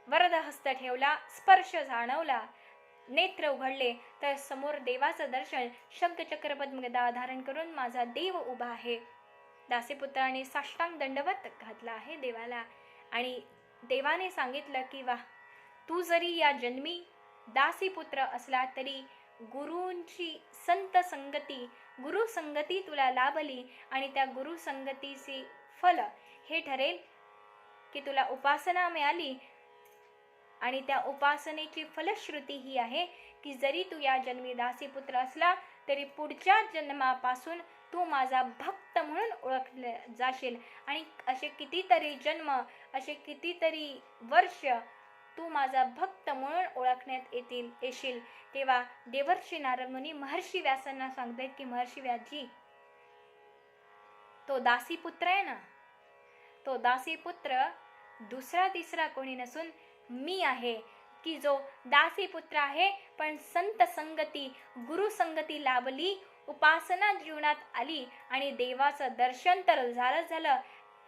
वरदहस्त ठेवला, स्पर्श जाणवला, नेत्र उघडले तर समोर देवाचं दर्शन. शंखचक्र पद्मगदा धारण करून माझा देव उभा आहे. दासीपुत्राने साष्टांग दंडवत घातला आहे देवाला आणि देवाने सांगितलं की वाह, तू जरी या जन्मी दासीपुत्र असला तरी गुरूंची संत संगती, गुरु संगती तुला लाभली आणि त्या गुरु संगतीची फल हे ठरेल की तुला उपासना मिळाली आणि त्या उपासनेची फलश्रुती ही आहे की जरी तू या जन्मी दासीपुत्र असला तरी पुढच्या जन्मापासून तू माझा भक्त म्हणून ओळखले जाशील आणि असे कितीतरी जन्म, असे कितीतरी वर्ष तू माझा भक्त म्हणून ओळखण्यात येशील. तेव्हा देवर्षी नारद मुनी महर्षी व्यासांना सांगतात की महर्षी व्यासजी, तो दासीपुत्र आहे ना, तो दासीपुत्र दुसरा तिसरा कोणी नसून मी आहे की जो दासीपुत्र आहे, पण संत संगती, गुरु संगती लाभली, उपासना जीवनात आली आणि देवाचं दर्शन तर झालं,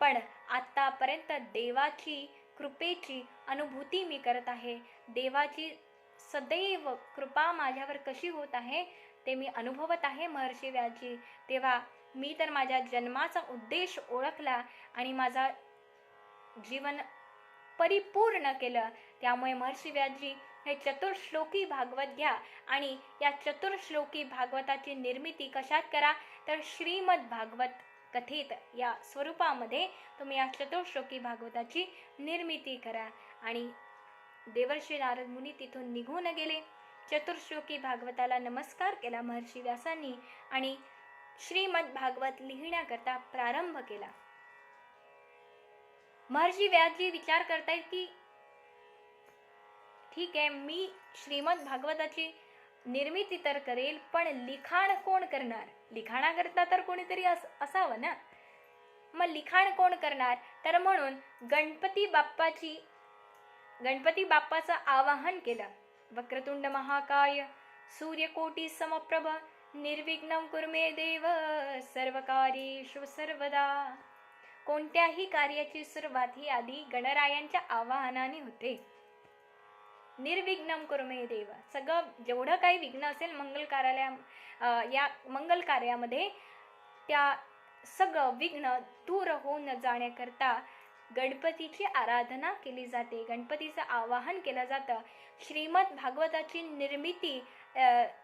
पण आतापर्यंत देवाची कृपेची अनुभूती मी करत आहे. देवाची सदैव कृपा माझ्यावर कशी होत आहे ते मी अनुभवत आहे महर्षी व्यासजी. तेव्हा मी तर माझ्या जन्माचा उद्देश ओळखला आणि माझा जीवन परिपूर्ण केलं. त्यामुळे महर्षी व्यासजी हे चतुर्श्लोकी भागवत घ्या आणि या चतुर्श्लोकी भागवताची निर्मिती कशात करा तर श्रीमद भागवत कथेत या स्वरूपामध्ये तुम्ही या चतुर्श्लोकी भागवताची निर्मिती करा. आणि देवर्षी नारद मुनी तिथून निघून गेले. चतुर्श्लोकी भागवताला नमस्कार केला महर्षी व्यासांनी आणि श्रीमद भागवत लिहिण्याकरता प्रारंभ केला. महर्षी व्यासजी विचार करतायत की ठीक आहे, मी श्रीमद भागवताची निर्मिती तर करेल, पण लिखाण कोण करणार? लिखाणाकरता तर कोणीतरी असावं ना. मग लिखाण कोण करणार? तर म्हणून गणपती बाप्पाचं आवाहन केलं. वक्रतुंड महाकाय सूर्यकोटी समप्रभ निर्विघ्नं कुरु मे देव सर्वकार्येषु सर्वदा. कोणत्याही कार्याची सुरुवात ही आधी गणरायांच्या आवाहनाने होते. निर्विघ्नं कुरु मे देव, सगळं जेवढं काही विघ्न असेल या मंगल कार्यामध्ये त्या सगळं विघ्न दूर होऊन जाण्याकरता गणपतीची आराधना केली जाते, गणपतीचं आवाहन केलं जातं. श्रीमद भागवताची निर्मिती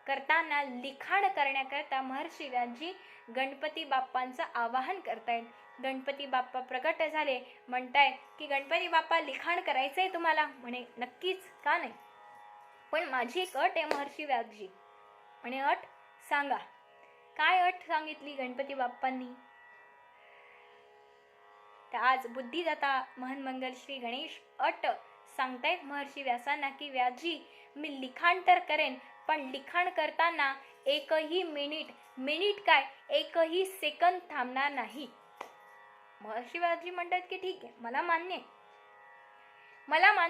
करताना लिखाण करण्याकरता महर्षी व्यासजी गणपती बाप्पांचं आवाहन करतायत. गणपती बाप्पा प्रकट झाले, म्हणताय की गणपती बाप्पा लिखाण करायचंय तुम्हाला? म्हणे नक्कीच, का नाही, पण माझी एक अट आहे महर्षी व्यासजी. म्हणे अट सांगा. काय अट सांगितली गणपती बाप्पांनी? तर आज बुद्धिदाता महन्मंगल श्री गणेश अट सांगतायत महर्षी व्यासांना की व्यासजी, मी लिखाण तर करेन, पण लिखाण करताना एकही मिनिट काय, एकही सेकंद थांबणार नाही. महर्षी व्यासजी म्हणतात की ठीक आहे, मला मान्य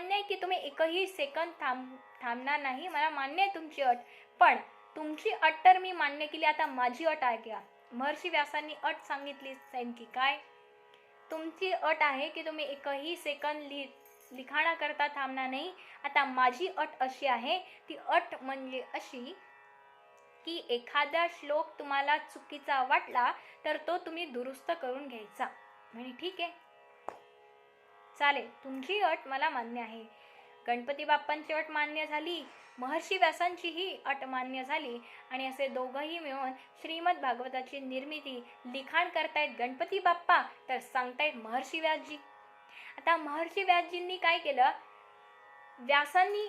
आहे की तुम्ही एकही सेकंद थांबणार नाही, मला मान्य आहे तुमची अट, पण तुमची अट तर मी मान्य केली, आता माझी अट आहे का? महर्षी व्यासांनी अट सांगितली की काय? तुमची अट आहे की तुम्ही एकही सेकंद लिखाणाकरता थांबणार नाही. आता माझी अट अशी आहे, ती अट म्हणजे अशी की एखादा श्लोक तुम्हाला चुकीचा वाटला तर तो तुम्ही दुरुस्त करून घ्यायचा. म्हणजे ठीक आहे, चालेल, तुमची अट मला मान्य आहे. गणपती बाप्पांची अट मान्य झाली, महर्षी व्यासांची ही अट मान्य झाली, आणि असे दोघंही मिळून श्रीमद भागवताची निर्मिती लिखाण करतायत गणपती बाप्पा, तर सांगतायत महर्षी व्यासजी. आता महर्षी व्यासजींनी काय केलं? व्यासांनी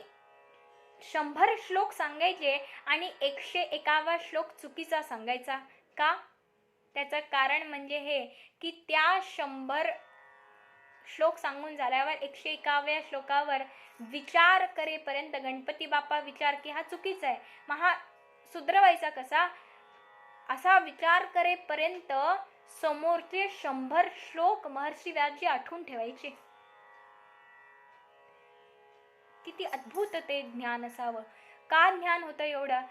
100 श्लोक सांगायचे आणि 101वा श्लोक चुकीचा सांगायचा. का? त्याचं कारण म्हणजे हे की त्या 100 श्लोक सांगून झाल्यावर 101व्या श्लोकावर विचार करेपर्यंत गणपती बाप्पा विचार की हा चुकीचा आहे, मग हा सुधरवायचा कसा, असा विचार करेपर्यंत समोरचे 100 श्लोक महर्षी व्यासजी आठवून ठेवायचे. किती अद्भुत ते ज्ञान असावं. का ज्ञान होतं एवढं?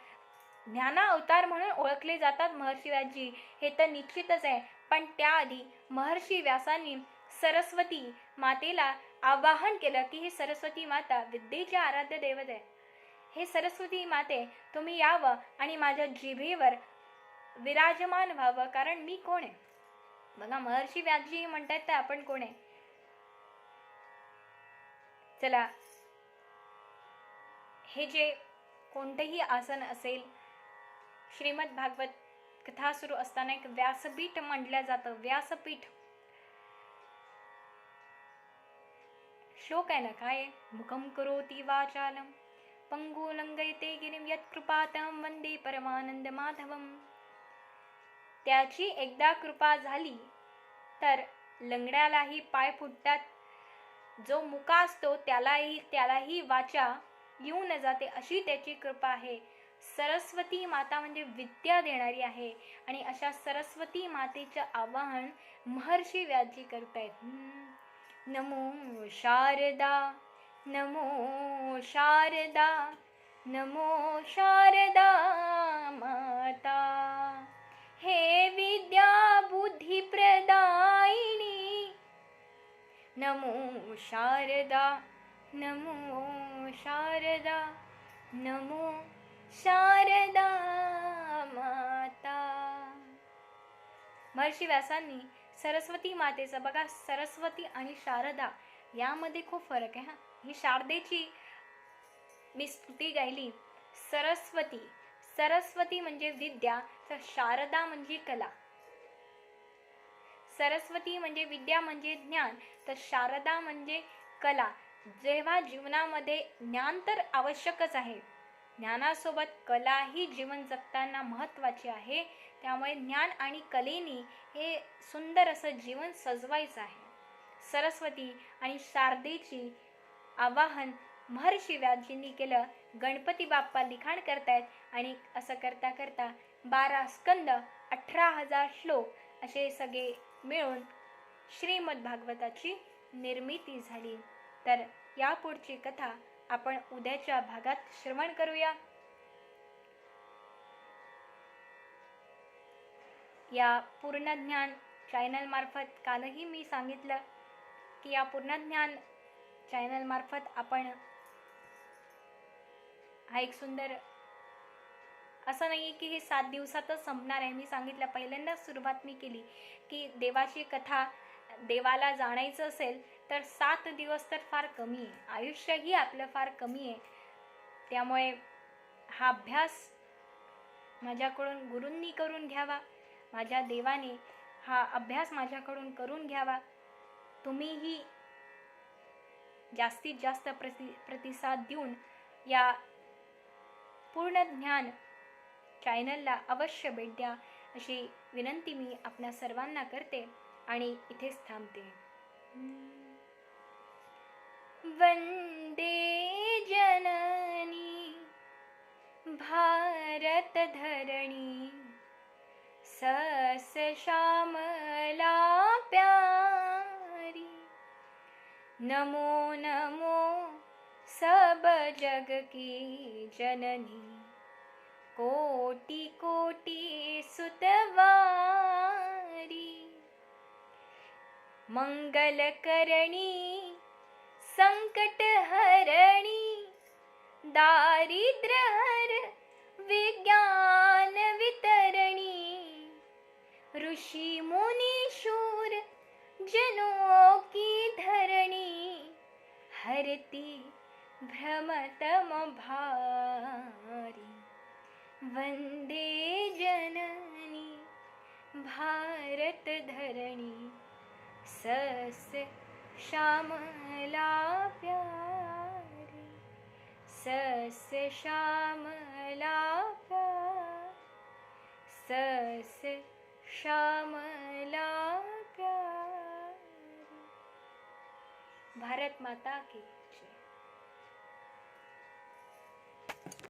ज्ञाना अवतार म्हणून ओळखले जातात महर्षी व्यासजी, हे तर निश्चितच आहे. पण त्याआधी महर्षी व्यासांनी सरस्वती मातेला आवाहन केलं की हे सरस्वती माता विद्येची आराध्य दैवत आहे, हे सरस्वती माते तुम्ही यावं आणि माझ्या जिभेवर विराजमान व्हावं, कारण मी कोण आहे? बघा, महर्षी व्यासजी म्हणतात तर आपण कोण आहे? चला, हे जे कोणतेही आसन असेल, श्रीमद भागवत कथा सुरू असताना एक व्यासपीठ म्हटलं जातं. व्यासपीठ श्लोक आहे ना, काय? मुखम करोति वाचालम पंगु लंघयते गिरिम यत्कृपातम वंदे परमानंद माधवम. त्याची एकदा कृपा झाली तर लंगड्यालाही पाय फुटतात, जो मुका असतो त्यालाही वाचा येऊन जाते, अशी त्याची कृपा आहे. सरस्वती माता म्हणजे विद्या देणारी आहे, आणि अशा सरस्वती मातेचं आवाहन महर्षी व्यासजी करतायत. नमो शारदा, नमो शारदा, नमो शारदा माता, हे विद्या बुद्धी प्रदायिनी. नमो शारदा, नमो शारदा, नमो शारदा माता. महर्षी व्यासांनी सरस्वती मातेचं, बघा, सरस्वती आणि शारदा यामध्ये खूप फरक आहे. ही शारदेची मी स्तुती गायली. सरस्वती म्हणजे विद्या, तर शारदा म्हणजे कला. सरस्वती म्हणजे विद्या म्हणजे ज्ञान, तर शारदा म्हणजे कला. जेव्हा जीवनामध्ये ज्ञान तर आवश्यकच आहे, ज्ञानासोबत कला ही जीवन जगताना महत्त्वाची आहे. त्यामुळे ज्ञान आणि कलेनी हे सुंदर असं जीवन सजवायचं आहे. सरस्वती आणि शारदेची आवाहन महर्षी व्यासजींनी केलं. गणपती बाप्पा लिखाण करतायत आणि असं करता करता 12 स्कंद 18,000 श्लोक असे सगळे मिळून श्रीमद भागवताची निर्मिती झाली. तर यापुढची कथा आपण उद्याच्या भागात श्रवण करूया. या पूर्णज्ञान चॅनल मार्फत कालही मी सांगितलं की या पूर्णज्ञान चॅनल मार्फत आपण हा एक सुंदर, असं नाही की हे 7 दिवसातच संपणार आहे. मी सांगितलं पहिल्यांदाच सुरुवात मी केली की देवाची कथा, देवाला जाणायचं असेल तर 7 दिवस तर फार कमी आहे. आयुष्यही आपलं फार कमी आहे. त्यामुळे हा अभ्यास माझ्याकडून गुरूंनी करून घ्यावा, माझ्या देवाने हा अभ्यास माझ्याकडून करून घ्यावा. तुम्हीही जास्तीत जास्त प्रतिसाद देऊन या पूर्ण ज्ञान चॅनलला अवश्य भेट द्या अशी विनंती मी आपल्या सर्वांना करते आणि इथेच थांबते. वंदे जननी भारत धरणी सस श्यामला प्यारी. नमो नमो सब जग की जननी कोटि कोटि सुतवारी. मंगल करणी संकट हरणी दारिद्र्य हर विज्ञान वितरणी. ऋषि मुनि शूर जनों की धरणी हरती भ्रमतम भारी. वंदे जननी भारत धरणी सस श्यामला प्यारी. सस श्यामला प्यारी. सस श्यामला प्यारी. भारत माता की जय.